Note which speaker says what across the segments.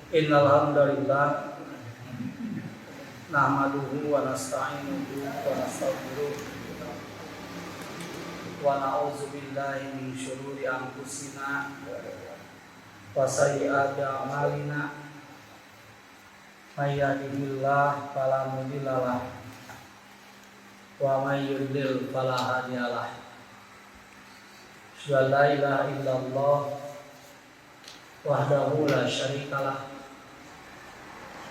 Speaker 1: Innal hamdalillah nahmaduhu wa nasta'inuhu wa nastaghfiruh wa na'udzu billahi min syururi anfusina wa sayyiati a'malina may yahdihillahu fala mudilla lahu wa may yudlil fala hadiya lahu. Asyhadu an la ilaha illallah wahdahu la syarika lah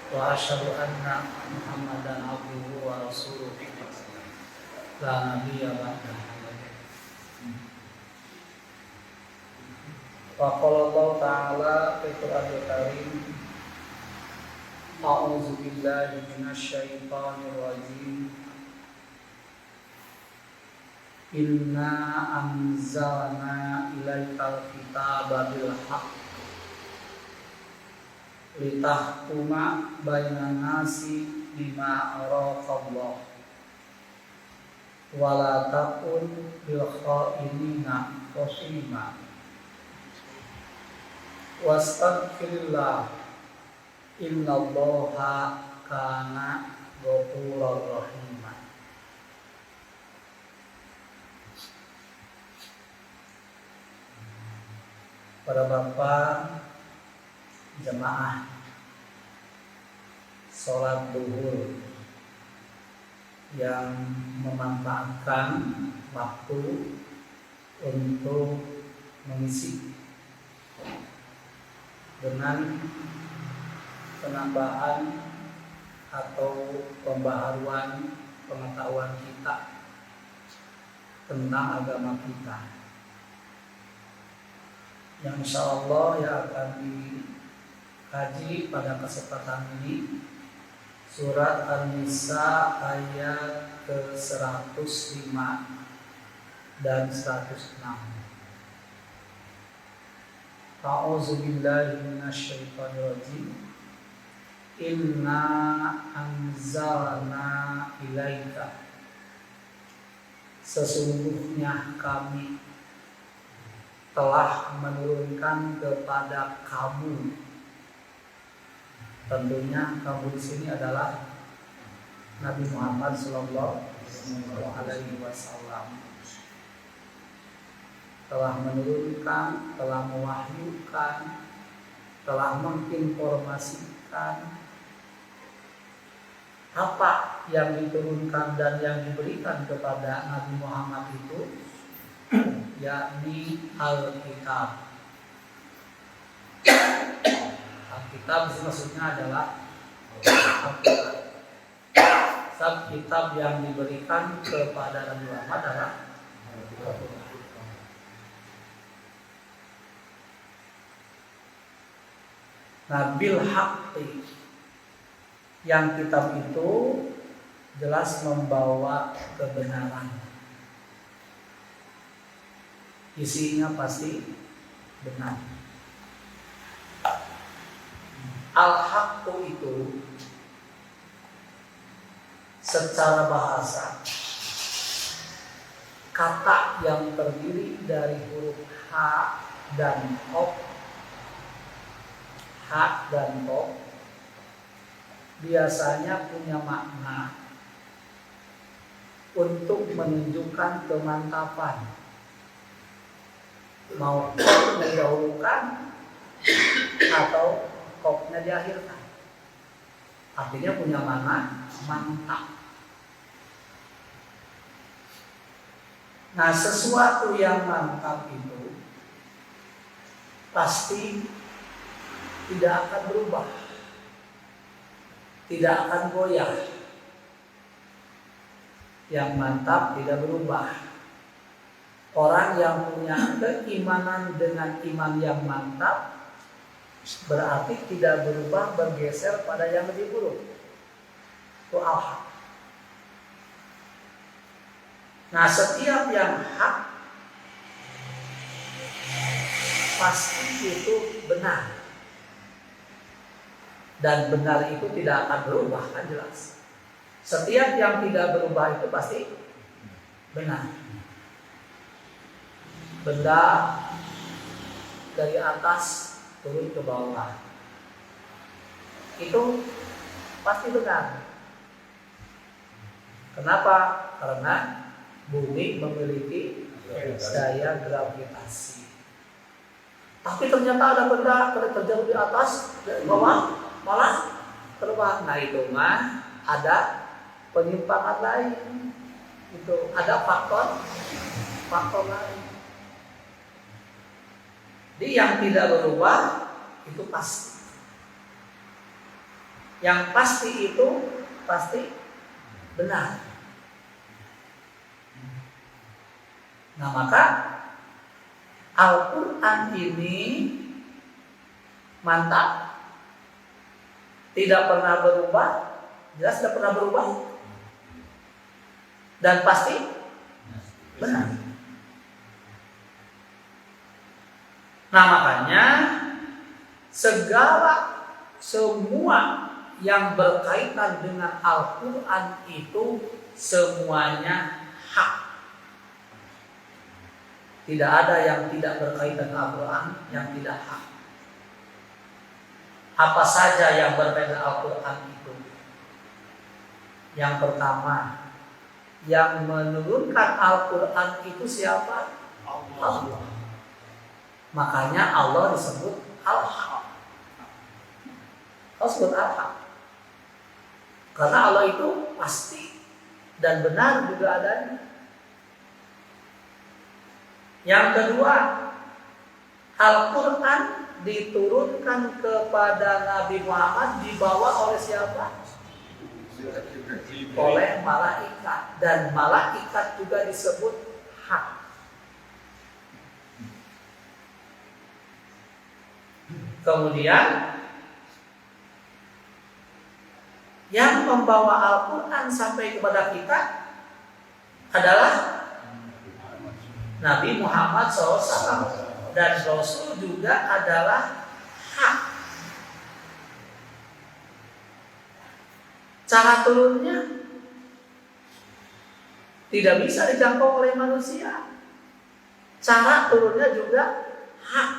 Speaker 1: wa asyhadu anna Muhammadan abduhu wa rasuluh la nabiyya ba'dahu. Wa qala Allah ta'ala fi Qur'anil Karim, a'udzu billahi minasy syaithanir rajim. Inna anzalna ilaikal kitaba bil haqq litahkuma bainan nasi bima araqallah wala takun bil kha'inina khasima wastaghfirillah innallaha kana ghafurur rahim. Para bapak jemaah sholat duhur yang memanfaatkan waktu untuk mengisi dengan penambahan atau pembaharuan pengetahuan kita tentang agama kita, yang insya Allah yang akan dikaji pada kesempatan ini surat An-Nisa ayat ke-105 dan 106. A'udzu billahi minasyaitonir rajim. Inna anzalna ilaika, sesungguhnya kami telah menurunkan kepada kamu. Tentunya kamu di sini adalah Nabi Muhammad sallallahu alaihi wasallam. Telah menurunkan, telah mewahyukan, telah menginformasikan apa yang diturunkan dan yang diberikan kepada Nabi Muhammad itu, yakni Alkitab. Alkitab maksudnya adalah kitab yang diberikan kepada Nabi Muhammad adalah Nabil Haqqi, yang kitab itu jelas membawa kebenaran. Isinya pasti benar. Al-Haqqu itu secara bahasa kata yang terdiri dari huruf H dan Q. H dan Q biasanya punya makna untuk menunjukkan kemantapan. Mau koknya didahulukan atau koknya diakhirkan, artinya punya makna mantap. Nah, sesuatu yang mantap itu pasti tidak akan berubah, tidak akan goyah. Yang mantap tidak berubah. Orang yang punya keimanan dengan iman yang mantap berarti tidak berubah, bergeser pada yang lebih buruk. Itu al-haq. Nah, setiap yang hak pasti itu benar. Dan benar itu tidak akan berubah, kan jelas. Setiap yang tidak berubah itu pasti benar. Benda dari atas turun ke bawah. itu pasti benar. Kenapa? Karena bumi memiliki daya gravitasi. Tapi ternyata ada benda terjauh di atas, di bawah malah terbang. Nah itu mah ada penyimpangan lain. Itu ada faktor lain. Jadi yang tidak berubah itu pasti. Yang pasti itu pasti benar. Nah maka Al-Quran ini mantap, tidak pernah berubah, jelas tidak pernah berubah, dan pasti benar. Nah makanya semua yang berkaitan dengan Al-Quran itu semuanya hak. Tidak ada yang tidak berkaitan dengan Al-Quran yang tidak hak. Apa saja yang berkaitan dengan Al-Quran itu? Yang pertama, yang menurunkan Al-Quran itu siapa? Allah. Makanya Allah disebut Al-Haq. Allah disebut Al-Haq. Karena Allah itu pasti dan benar juga adanya. Yang kedua, Al-Quran diturunkan kepada Nabi Muhammad dibawa oleh siapa? Oleh malaikat. Dan malaikat juga disebut hak. Kemudian yang membawa Al-Quran sampai kepada kita adalah Nabi Muhammad SAW. Dan Rasul juga adalah hak. Cara turunnya tidak bisa dijangkau oleh manusia. Cara turunnya juga hak.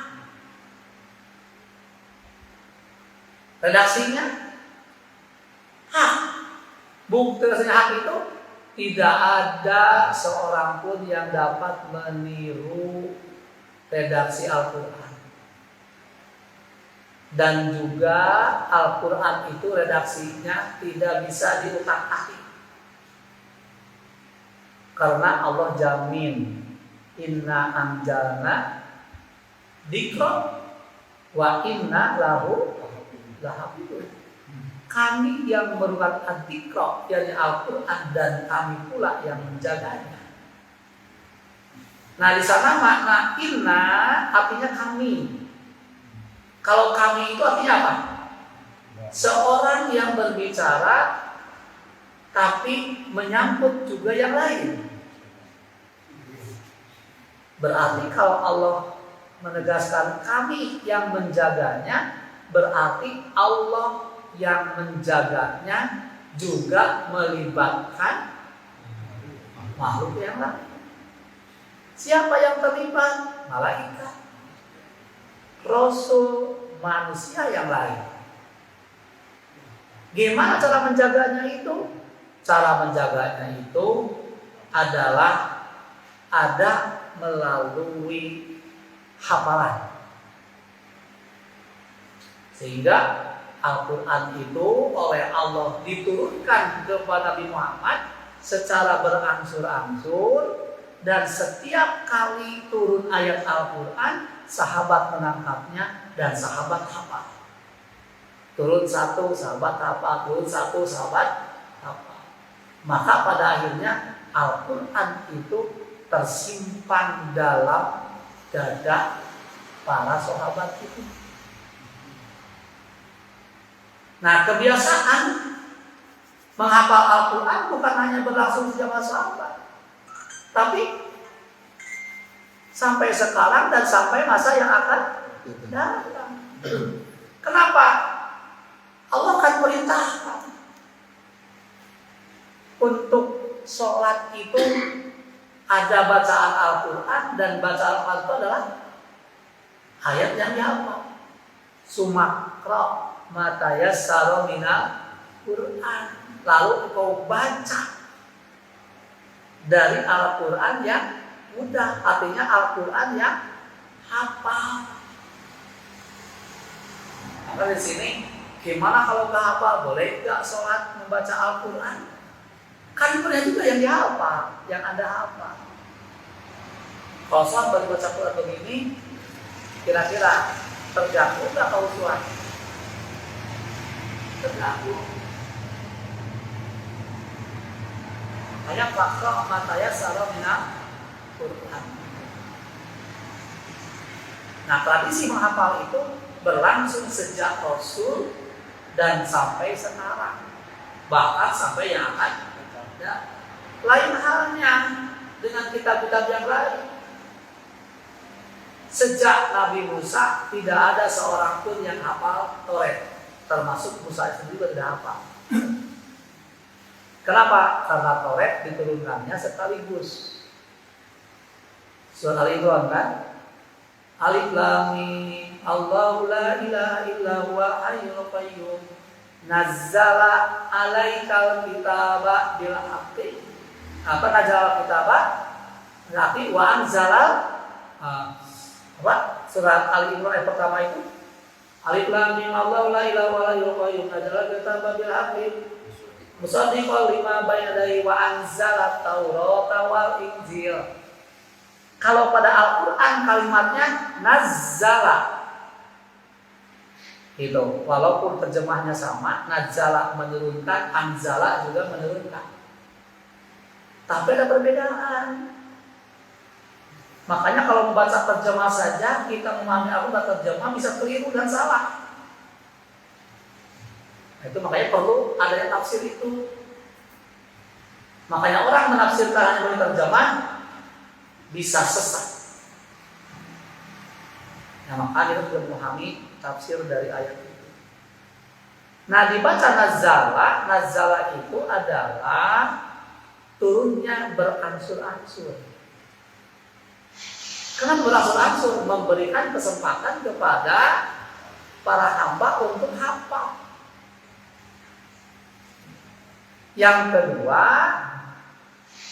Speaker 1: Redaksinya hak. Bukti redaksinya hak itu tidak ada seorang pun yang dapat meniru redaksi Al-Quran. Dan juga Al-Quran itu redaksinya tidak bisa diutak-atik. Karena Allah jamin, inna anjalna dzikra wa inna lahu lahafidun. Kami yang menurunkan ad-dzikra, yakni Al-Quran, dan kami pula yang menjaganya. Nah di sana makna inna artinya kami. Kalau kami itu artinya apa? Seorang yang berbicara tapi menyangkut juga yang lain. Berarti kalau Allah menegaskan kami yang menjaganya, berarti Allah yang menjaganya juga melibatkan makhluk yang lain. Siapa yang terlibat? Malaikat, Rasul, manusia yang lain. Gimana cara menjaganya itu? Cara menjaganya itu adalah ada melalui hafalan. Sehingga Al-Quran itu oleh Allah diturunkan kepada Nabi Muhammad secara berangsur-angsur. Dan setiap kali turun ayat Al-Quran, sahabat menangkapnya dan sahabat hafal. Turun satu, sahabat hafal. Turun satu, sahabat hafal. Maka pada akhirnya Al-Quran itu tersimpan dalam dada para sahabat itu. Nah kebiasaan menghafal Al-Quran bukan hanya berlangsung sejak sahabat, tapi sampai sekarang dan sampai masa yang akan datang. Kenapa? Allah akan perintahkan untuk sholat itu ada bacaan Al-Quran, dan bacaan Al-Quran itu adalah ayat yang dihafal. Sumakra matayassara minal Quran. Lalu kau baca dari Al-Quran yang mudah, artinya Al-Quran yang hafal. Maka di sini, gimana kalau nggak hafal? Boleh nggak sholat membaca Al-Quran? Kan banyak juga yang dihafal, yang Anda hafal. Kalau sholat baru baca Quran begini, kira-kira terganggu nggak kalau sholat? Terganggu. Hanya fakra matayassara minal Quran. Nah, tradisi menghafal itu berlangsung sejak Rasul dan sampai sekarang, bahkan sampai yang akan ada. Lain halnya dengan kitab-kitab yang lain. Sejak Nabi Musa tidak ada seorang pun yang hafal Taurat, termasuk Musa sendiri tidak hafal. Kenapa? Karena Taurat diturunkannya sekaligus. Surah Al-Imran kan? Alif Lam Mim, Allahu la ilaha illa huwa hayyul qayyum, nazzala 'alaikal kitaba bil haqqi. Apa nazzala kitaba? Berarti wa anzala apa? Surat Al-Imran yang pertama itu Alif Lam Mim, Allahu la ilaha illa huwa hayyul qayyum, nazzala kitaba bil haqqi musaddiqan lima bayna yadayhi wa anzala taurata wal injil. Kalau pada Al-Quran kalimatnya nazzala, itu walaupun terjemahnya sama, nazzala menurunkan, anzala juga menurunkan, tapi ada perbedaan. Makanya kalau membaca terjemah saja, kita memahami Al-Quran terjemah bisa keliru dan salah. Itu makanya perlu adanya tafsir itu. Makanya orang menafsirkan hanya dari terjemah bisa sesat. Nah, maka kita sudah memahami tafsir dari ayat itu. Nah, dibaca nazzala, nazzala itu adalah turunnya berangsur-angsur. Karena berangsur-angsur memberikan kesempatan kepada para hamba untuk hafal. Yang kedua,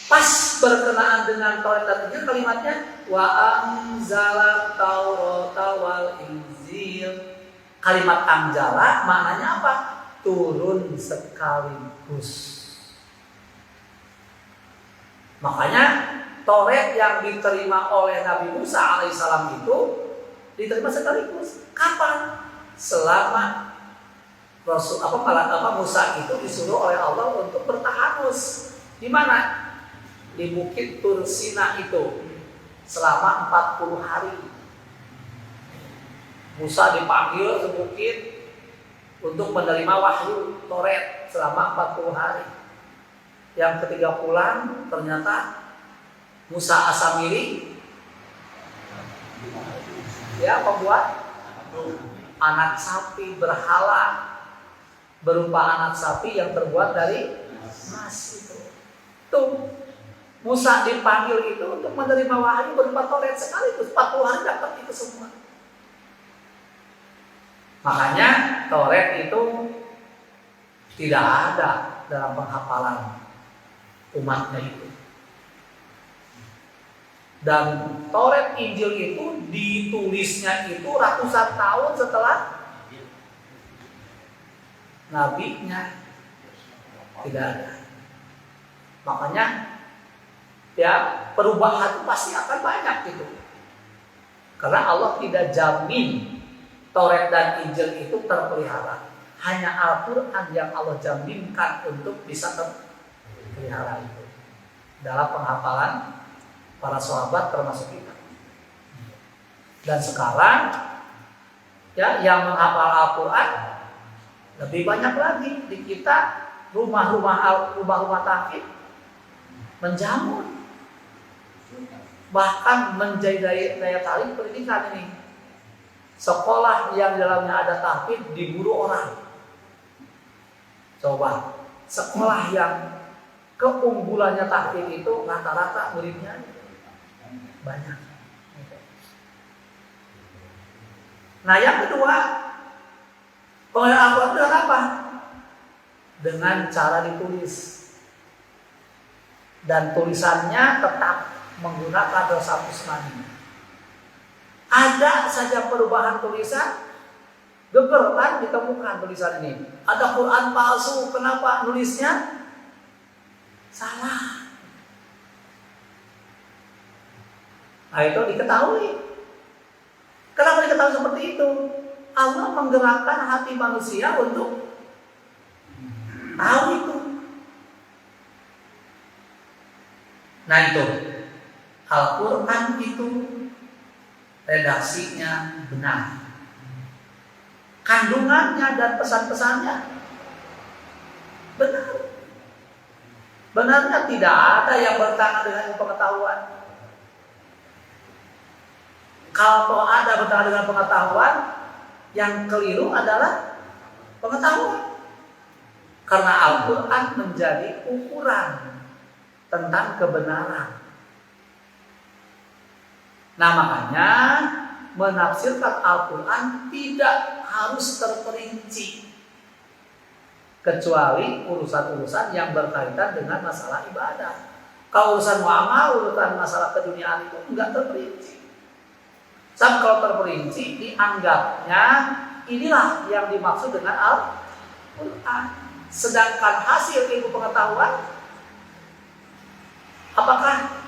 Speaker 1: pas berkenaan dengan Taurat dan Injil kalimatnya wa anzala taurata wal injil. Kalimat anzala maknanya apa? Turun sekaligus. Makanya Taurat yang diterima oleh Nabi Musa alaihissalam itu diterima sekaligus. Kapan? Selama Rasul Musa itu disuruh oleh Allah untuk bertahanus. Di mana? Di Bukit Tur Sina itu selama 40 hari. Musa dipanggil ke bukit untuk menerima wahyu Taurat selama 40 hari. Yang ketiga pulang ternyata Musa As-Samiri ya membuat anak sapi berhala berupa anak sapi yang terbuat dari emas itu. Tuh Musa dipanggil itu untuk menerima wahyu berupa Taurat sekaligus 40 hari dapat itu semua. Makanya Taurat itu tidak ada dalam penghafalan umatnya itu. Dan Taurat Injil itu ditulisnya itu ratusan tahun setelah nabinya, tidak ada. Makanya ya perubahan pasti akan banyak gitu. Karena Allah tidak jamin Taurat dan Injil itu terpelihara. Hanya Al-Quran yang Allah jaminkan untuk bisa terpelihara itu dalam penghafalan para sahabat termasuk kita. Dan sekarang ya yang menghafal Al-Quran lebih banyak lagi. Di kita rumah-rumah tahfidz menjamur, bahkan menjadi daya tarik pendidikan ini. Sekolah yang di dalamnya ada tahfidz diburu orang. Coba sekolah yang keunggulannya tahfidz itu rata-rata muridnya banyak. Nah yang kedua, Pengenalan Al-Quran dengan apa? Dengan cara ditulis. Dan tulisannya tetap menggunakan Rashapus Mani. Ada saja perubahan tulisan, geger kan ditemukan tulisan ini. Ada Quran palsu, kenapa nulisnya salah? Nah itu diketahui. Kenapa diketahui seperti itu? Allah menggerakkan hati manusia untuk tahu itu. Nah itu Al-Quran itu redaksinya benar, kandungannya dan pesan-pesannya benar. Benarnya tidak ada yang bertentangan dengan pengetahuan. Kalau ada bertentangan dengan pengetahuan, yang keliru adalah pengetahuan. Karena Al-Quran menjadi ukuran tentang kebenaran. Nah makanya menafsirkan Al-Quran tidak harus terperinci, kecuali urusan-urusan yang berkaitan dengan masalah ibadah. Kalau urusan muamalah, urusan masalah keduniaan itu enggak terperinci. Sebab kalau terperinci dianggapnya inilah yang dimaksud dengan Al-Quran. Sedangkan hasil ilmu pengetahuan, apakah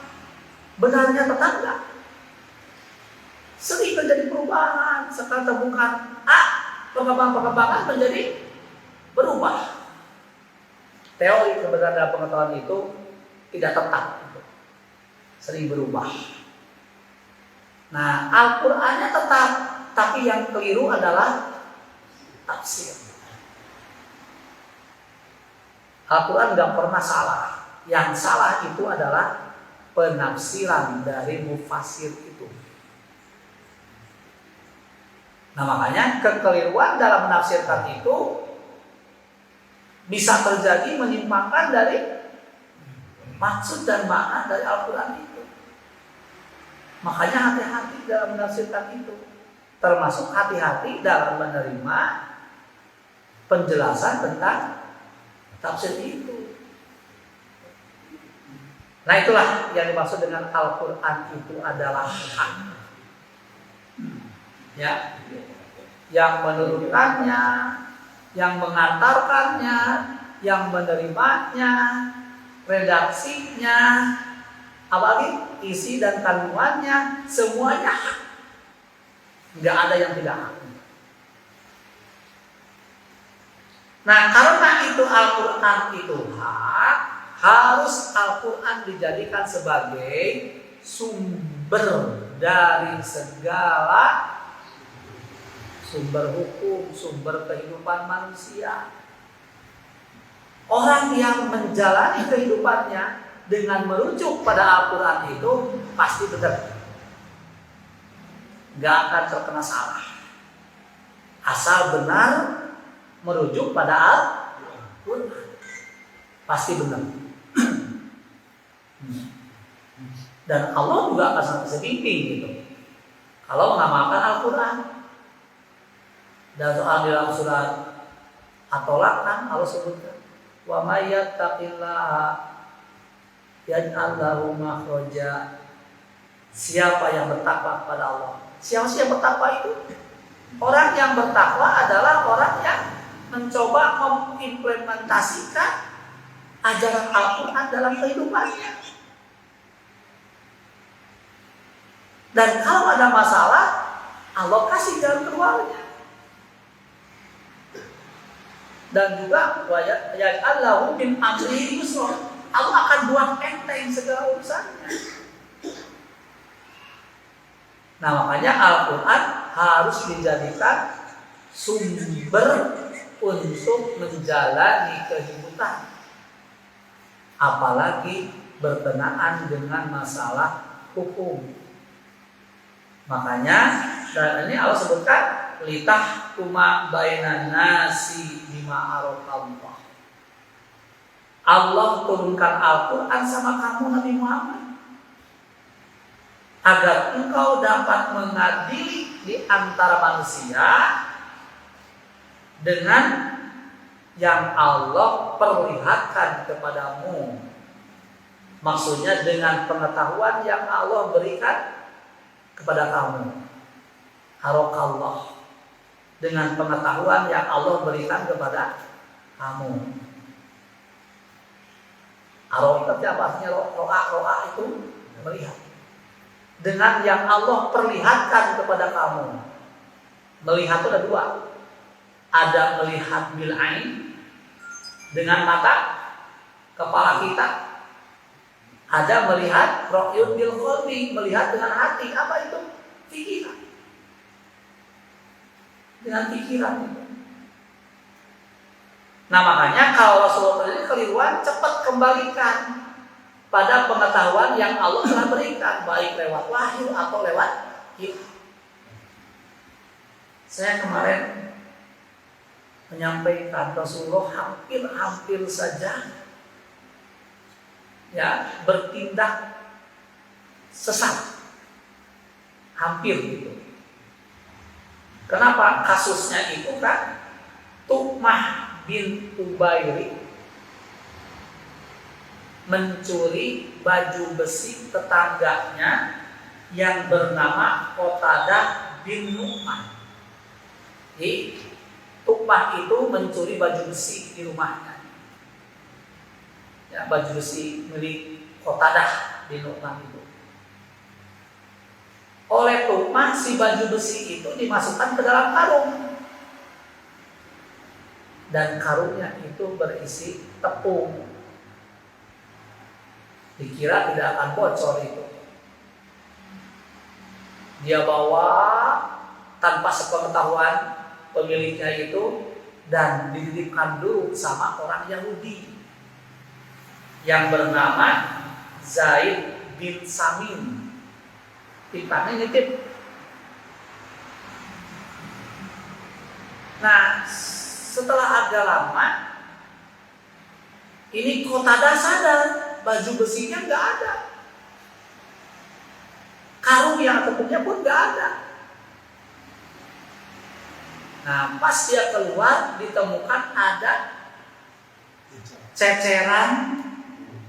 Speaker 1: benarnya tetangga? Sering terjadi perubahan, sekarang temukan perkembangan menjadi berubah. Teori kebenaran dalam pengetahuan itu tidak tetap, sering berubah. Nah, Al-Qur'annya tetap, tapi yang keliru adalah tafsir. Al-Quran nggak pernah salah. Yang salah itu adalah penafsiran dari mufassir itu. Nah makanya kekeliruan dalam menafsirkan itu bisa terjadi menyimpangkan dari maksud dan makna dari Al-Quran itu. Makanya hati-hati dalam menafsirkan itu. Termasuk hati-hati dalam menerima penjelasan tentang tafsir itu. Nah itulah yang dimaksud dengan Al-Quran itu adalah hak. Ya, yang menurunkannya, yang mengantarkannya, yang menerimanya, redaksinya, apalagi isi dan kandungannya, semuanya hak. Tidak ada yang tidak hak. Nah karena itu Al-Quran itu hak, harus Al-Quran dijadikan sebagai sumber dari segala sumber hukum, sumber kehidupan manusia. Orang yang menjalani kehidupannya dengan merujuk pada Al-Quran itu pasti benar, gak akan terkena salah, asal benar merujuk pada Al-Quran, pasti benar. Dan Allah juga akan sebimbing gitu kalau mengamalkan Al-Quran. Dan soal dalam surat At-Tolak kan Allah sebutkan, wa may yattaqillaha yaj'al lahu makhraja. Siapa yang bertakwa kepada Allah? Siapa sih yang bertakwa itu? Orang yang bertakwa adalah orang yang mencoba mengimplementasikan ajaran Al-Quran dalam kehidupannya. Dan kalau ada masalah, Allah kasih jalan keluarnya. Dan juga yaj'allahu min amrihi yusra. Allah akan buat enteng segala urusannya. Nah makanya Al-Quran harus dijadikan sumber untuk menjalani kehidupan, apalagi berkenaan dengan masalah hukum. Makanya dan ini Allah sebutkan litahkuma bainan nasi bima arakallah. Allah turunkan Al-Quran sama kamu Nabi Muhammad agar engkau dapat mengadili di antara manusia dengan yang Allah perlihatkan kepadamu. Maksudnya dengan pengetahuan yang Allah berikan kepada kamu. Harokallah, dengan pengetahuan yang Allah berikan kepada kamu. Haro itu apa artinya? Ro'a itu melihat. Dengan yang Allah perlihatkan kepada kamu. Melihat itu ada dua. Ada melihat bil ain dengan mata kepala kita. Ada melihat ra'yun bil qalbi, melihat dengan hati. Apa itu? Pikiran. Dengan pikiran itu. Nah makanya kalau Rasulullah ini keliruan, cepat kembalikan pada pengetahuan yang Allah telah berikan, baik lewat wahyu atau lewat ilham. Saya kemarin menyampaikan Rasulullah hampir saja ya bertindak sesat, hampir gitu. Kenapa? Kasusnya itu kan Tu'mah bin Ubairi mencuri baju besi tetangganya yang bernama Qatadah bin Nu'man. Jadi Tu'mah itu mencuri baju besi di rumahnya. Ya, baju besi milik Qatadah bin Nu'man itu. Oleh Tu'mah si baju besi itu dimasukkan ke dalam karung. Dan karungnya itu berisi tepung. Dikira tidak akan bocor itu. Dia bawa tanpa sepengetahuan pemiliknya itu dan dititipkan dulu sama orang Yahudi yang bernama Zaid bin Samin. Tipanya nitip. Nah, setelah agak lama, ini Qatadah sadar baju besinya nggak ada, karung yang tepungnya pun nggak ada. Nah, pas dia keluar ditemukan ada ceceran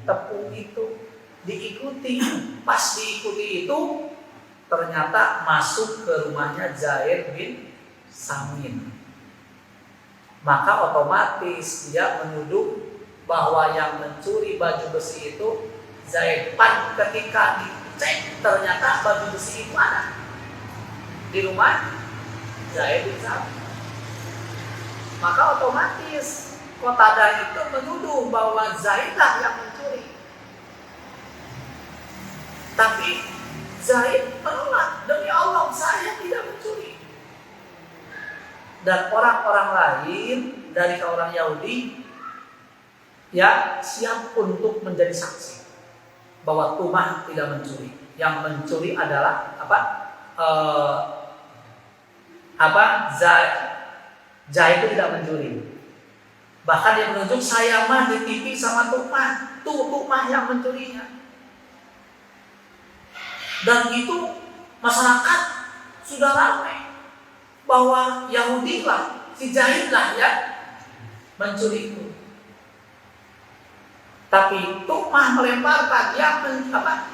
Speaker 1: tepung itu. Diikuti, pas diikuti itu ternyata masuk ke rumahnya Zaid bin Samin. Maka otomatis dia menuduh bahwa yang mencuri baju besi itu Zaid. Ketika dicek ternyata baju besi itu ada di rumah Zaid bin Samin. Maka otomatis Qatadah itu menuduh bahwa Zaid lah yang mencuri. Tapi Zaid menolak, demi Allah saya tidak mencuri. Dan orang-orang lain dari orang Yahudi ya siap untuk menjadi saksi bahwa Tu'mah tidak mencuri. Yang mencuri adalah Zaid itu tidak mencuri. Bahkan dia menunjuk saya mah di TV sama Tu'mah, Tu'mah yang mencurinya. Dan itu masyarakat sudah ramai bahwa Yahudi lah, si Zaid lah ya mencuri itu. Tapi Tu'mah melemparkan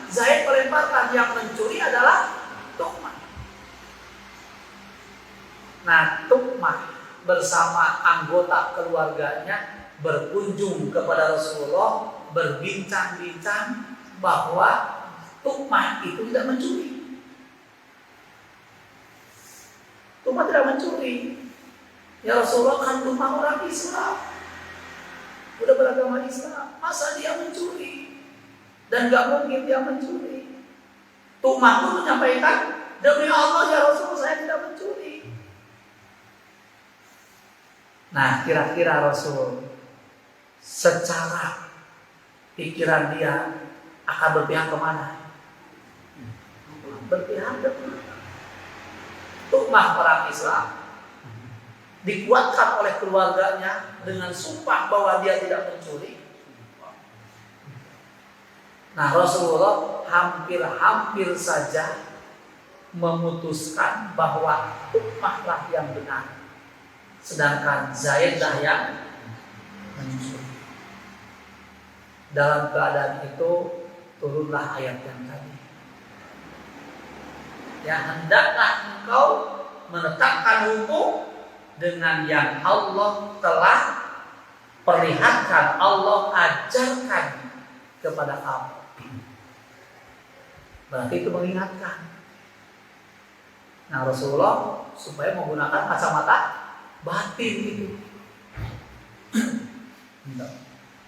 Speaker 1: Zaid melemparkan yang mencuri adalah Tu'mah. Nah, Tu'mah bersama anggota keluarganya berkunjung kepada Rasulullah, berbincang-bincang bahwa Tu'mah itu tidak mencuri. Tu'mah tidak mencuri. Ya Rasulullah, kan Tu'mah orang Islam, udah beragama Islam, masa dia mencuri? Dan gak mungkin dia mencuri. Tu'mah pun menyampaikan, demi Allah ya Rasul, saya tidak mencuri. Nah, kira-kira Rasul secara pikiran dia akan berpihak kemana? Berpihak ke Tu'mah orang Islam, dikuatkan oleh keluarganya dengan sumpah bahwa dia tidak mencuri. Nah, Rasulullah hampir saja memutuskan bahwa Tu'mah lah yang benar. sedangkan Zaid dah yang menyusul. Dalam keadaan itu turunlah ayat yang tadi. Ya, hendaklah engkau menetapkan hukum dengan yang Allah telah perlihatkan, Allah ajarkan kepada kamu. Berarti itu mengingatkan. Nah, Rasulullah supaya menggunakan kacamata batin itu.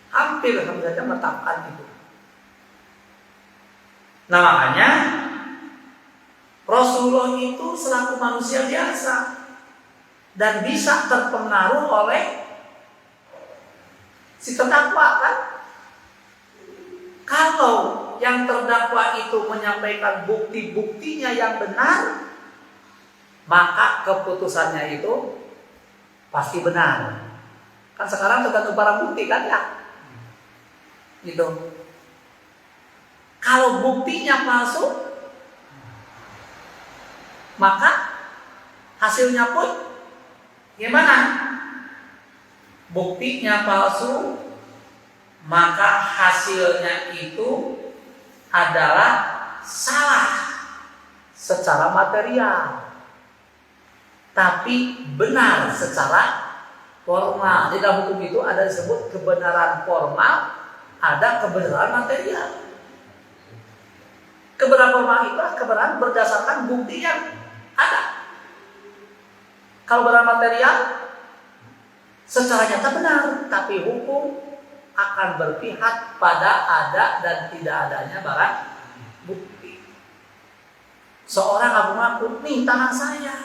Speaker 1: Hampir saja menetapkan itu. Nah, makanya Rasulullah itu selaku manusia biasa dan bisa terpengaruh oleh si terdakwa kan? Kalau yang terdakwa itu menyampaikan bukti-buktinya yang benar, maka keputusannya itu pasti benar. Kan sekarang tergantung barang bukti kan ya? Gitu. Kalau buktinya palsu, maka hasilnya pun gimana? Buktinya palsu, maka hasilnya itu adalah salah secara material, tapi benar secara formal. Di dalam hukum itu ada disebut kebenaran formal, ada kebenaran material. Kebenaran formal itu kebenaran berdasarkan bukti yang ada. Kalau benar material, secara nyata benar, tapi hukum akan berpihak pada ada dan tidak adanya barang bukti. Seorang ngaku-ngaku, nih tanah saya,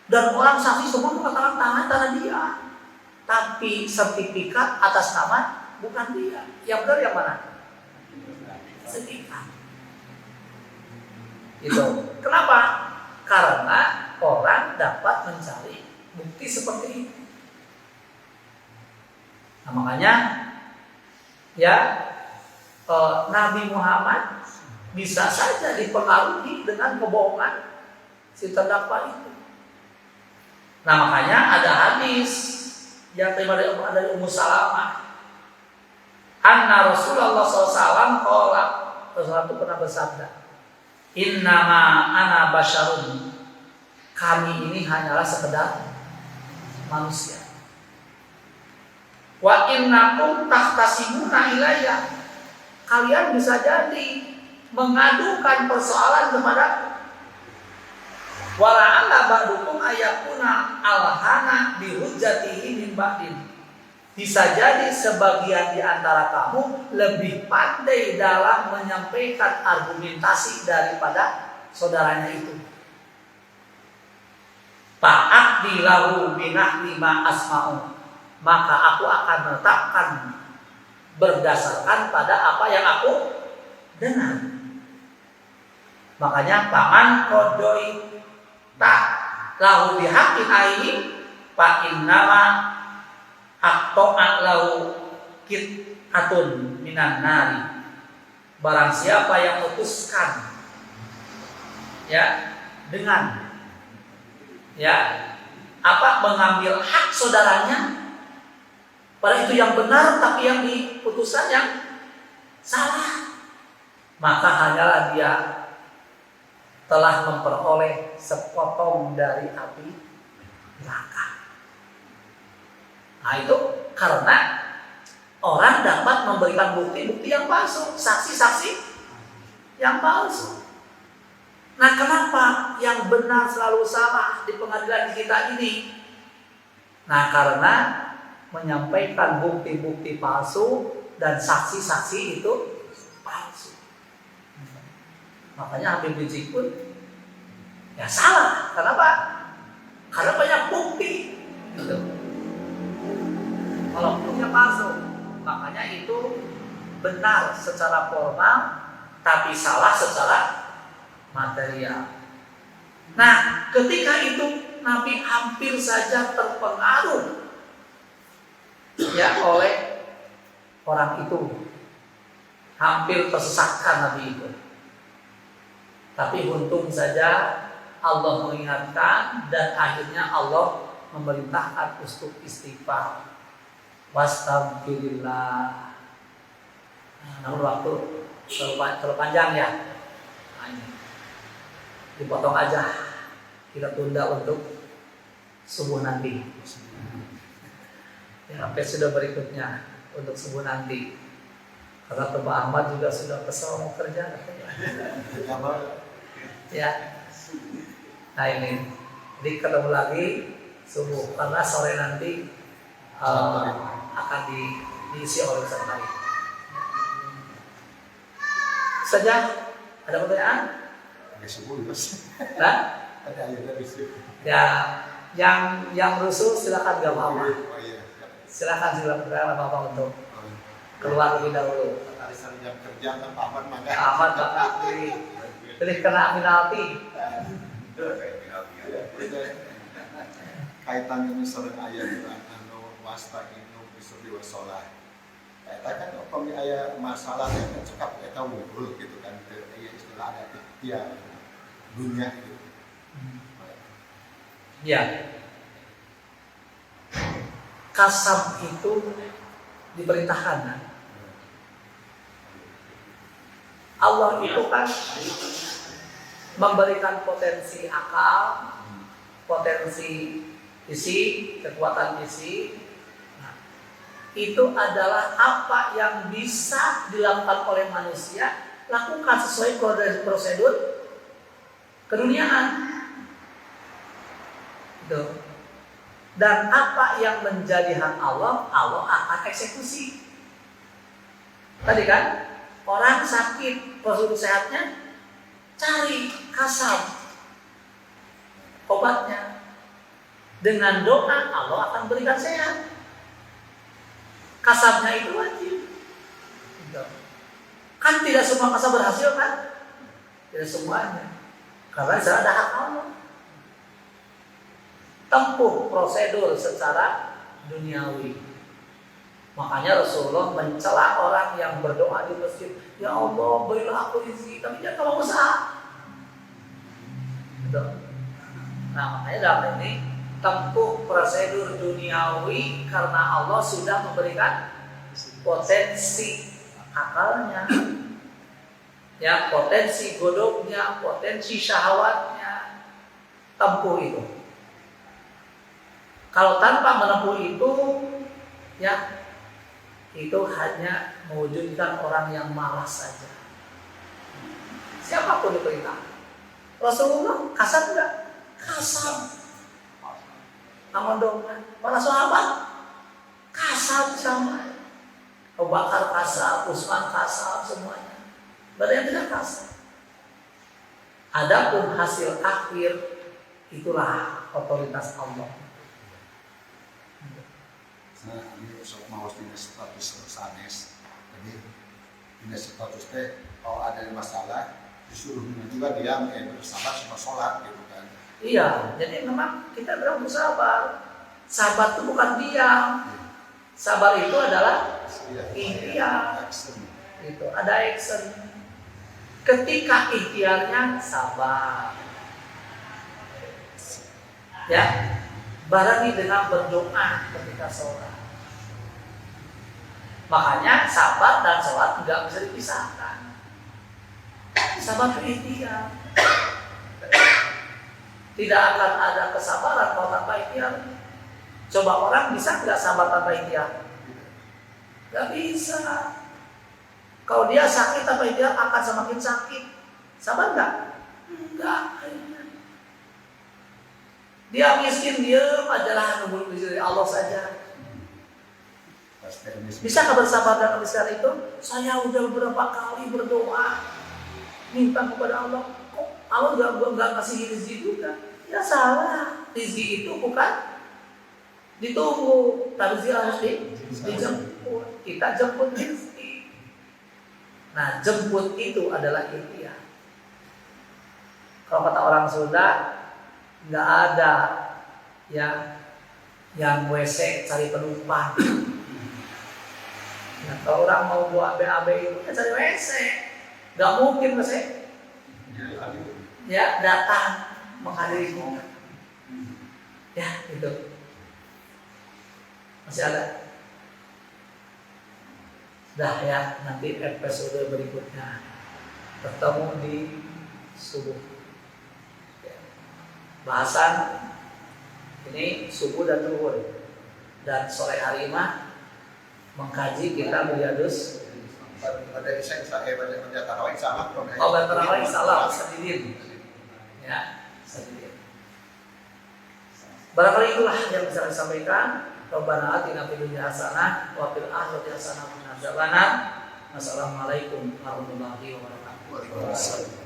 Speaker 1: dan orang saksi semua mengatakan tanah dia, tapi sertifikat atas nama bukan dia. Yang benar yang mana? Sertifikat. Itu. Kenapa? Karena orang dapat mencari bukti seperti itu. Nah, makanya ya Nabi Muhammad bisa saja dipengaruhi dengan kebohongan si terdakwa itu. Nah, makanya ada hadis yang terima dari Ummu Salamah. Anna Rasulullah SAW qala, Rasulullah itu pernah bersabda, innama ana basyarun, kami ini hanyalah sekedar manusia. Wa innakum tahtasimuna ilayya, kalian bisa jadi mengadukan persoalan kepadaku. Wala'alla ba'dukum ayakuna alhana bihujjatihi min ba'din, bisa jadi sebagian di antara kamu lebih pandai dalam menyampaikan argumentasi daripada saudaranya itu. Fa'aqdi lahu binahli ma asma'u, maka aku akan menetapkan berdasarkan pada apa yang aku dengar. Makanya paman kodoi tak lahu bihaqqin aini fa innama aqta'at lahu qit'atun minan nari, barang siapa yang memutuskan ya dengan mengambil hak saudaranya, pada itu yang benar tapi yang diputuskan yang salah, maka hanyalah dia telah memperoleh sepotong dari api neraka. Nah, itu karena orang dapat memberikan bukti-bukti yang palsu, saksi-saksi yang palsu. Nah, kenapa yang benar selalu salah di pengadilan kita ini? Nah, karena menyampaikan bukti-bukti palsu dan saksi-saksi itu palsu. Makanya Habib Rizik pun ya salah. Kenapa? Karena banyak bukti. Gitu. Kalau buktinya palsu, makanya itu benar secara formal, tapi salah secara material. Nah, ketika itu Nabi hampir saja terpengaruh ya oleh orang itu, hampir tersesatkan Nabi itu. Tapi untung saja Allah mengingatkan dan akhirnya Allah memerintahkan untuk istighfar, wastagfirillah. Namun waktu terlalu panjang ya. Nah, ini dipotong aja, kita tunda untuk subuh nanti. Ya, episode berikutnya untuk subuh nanti. Karena Mbak Ahmad juga sudah kesal mau kerja. Ya. Nah ini, jadi ketemu lagi subuh karena sore nanti akan diisi oleh Ustaz Mari. Saja ada pertanyaan? Nah, ya, yang rusuh silakan gak apa-apa. Silakan apa-apa untuk keluar lebih dahulu.
Speaker 2: Jam kerja kan Ahmad
Speaker 1: pilih kena penalti.
Speaker 2: Kaitannya misalnya ayat wasta'inu bisabri wassalah. Eta kan upami aya masalahnya kan cekap eta wudhu gitu kan. Aya istilah ada ikhtiar dunia gitu.
Speaker 1: Ya. Kasab itu diperintahkan. Kan? Allah itu kan memberikan potensi akal, potensi fisik, kekuatan fisik. Nah, itu adalah apa yang bisa dilakukan oleh manusia, lakukan sesuai prosedur keduniaan. Gitu. Dan apa yang menjadi hak Allah, Allah akan eksekusi. Tadi kan, orang sakit, prosedur sehatnya, cari kasab obatnya. Dengan doa, Allah akan berikan sehat. Kasabnya itu wajib. Kan tidak semua kasab berhasil kan? Tidak semuanya. Karena ada hak Allah. Tempuh prosedur secara duniawi. Makanya Rasulullah mencela orang yang berdoa di masjid, ya Allah berilah aku rezeki, tapi jangan kalau usaha. Gitu. Nah makanya dalam ini tempuh prosedur duniawi karena Allah sudah memberikan potensi akalnya, ya potensi godoknya, potensi syahwatnya, tempuh itu. Kalau tanpa menempuh itu, ya itu hanya mewujudkan orang yang malas saja. Siapapun diperintah. Rasulullah kasar enggak? Kasar. Aman dong. Para sahabat kasar sama. Abu Bakar kasar, Utsman kasar, semuanya. Berarti yang tidak kasar. Adapun hasil akhir itulah otoritas Allah.
Speaker 2: Nah, ini sok mau dinas status sanes. Jadi dinas status teh kalau ada masalah disuruh juga diam bersabar sama sholat gitu kan.
Speaker 1: Iya, jadi memang kita berang bersabar. Sabar itu bukan diam. Sabar itu adalah ikhtiar. Gitu, ada action. Ketika ikhtiarnya sabar. Ya, barengi dengan berdoa ketika sholat. Makanya sabar dan sholat tidak bisa dipisahkan. Sabar itu ikhtiar. Tidak akan ada kesabaran kalau tanpa ikhtiar. Coba orang bisa tidak sabar tanpa ikhtiar? Gak bisa. Kalau dia sakit tanpa ikhtiar akan semakin sakit. Sabar nggak? Enggak. Dia miskin, dia adalah nunggu dari Allah saja. Bisa nggak bersabar dan kemiskinan itu? Saya udah beberapa kali berdoa minta kepada Allah. Kok Allah nggak kasih rezeki juga? Ya salah. Rezeki itu bukan ditunggu, tapi rezeki harus dijemput. Kita jemput rezeki. Nah, jemput itu adalah ikhtiar. Kalau kata orang Sunda, nggak ada yang WC cari penumpang. Nah, kalau orang mau buat BAB itu ya cari WC, nggak mungkin WC. Ya datang menghadiri kita. Ya itu. Masih ada? Dah ya, nanti episode berikutnya bertemu di subuh. Bahasan ini subuh dan zuhur. Dan sore hari mah mengkaji kita Riyadus.
Speaker 2: Pada iseng saya pada tarawih salah.
Speaker 1: Oh, tarawih salah sedikit. Ya, sedikit. Barangkali itulah yang bisa saya sampaikan. Rabbana atina fid dunya hasanah wa fil akhirati hasanah wa qina adzabannar. Wassalamualaikum warahmatullahi wabarakatuh.
Speaker 2: Waalaikumsalam.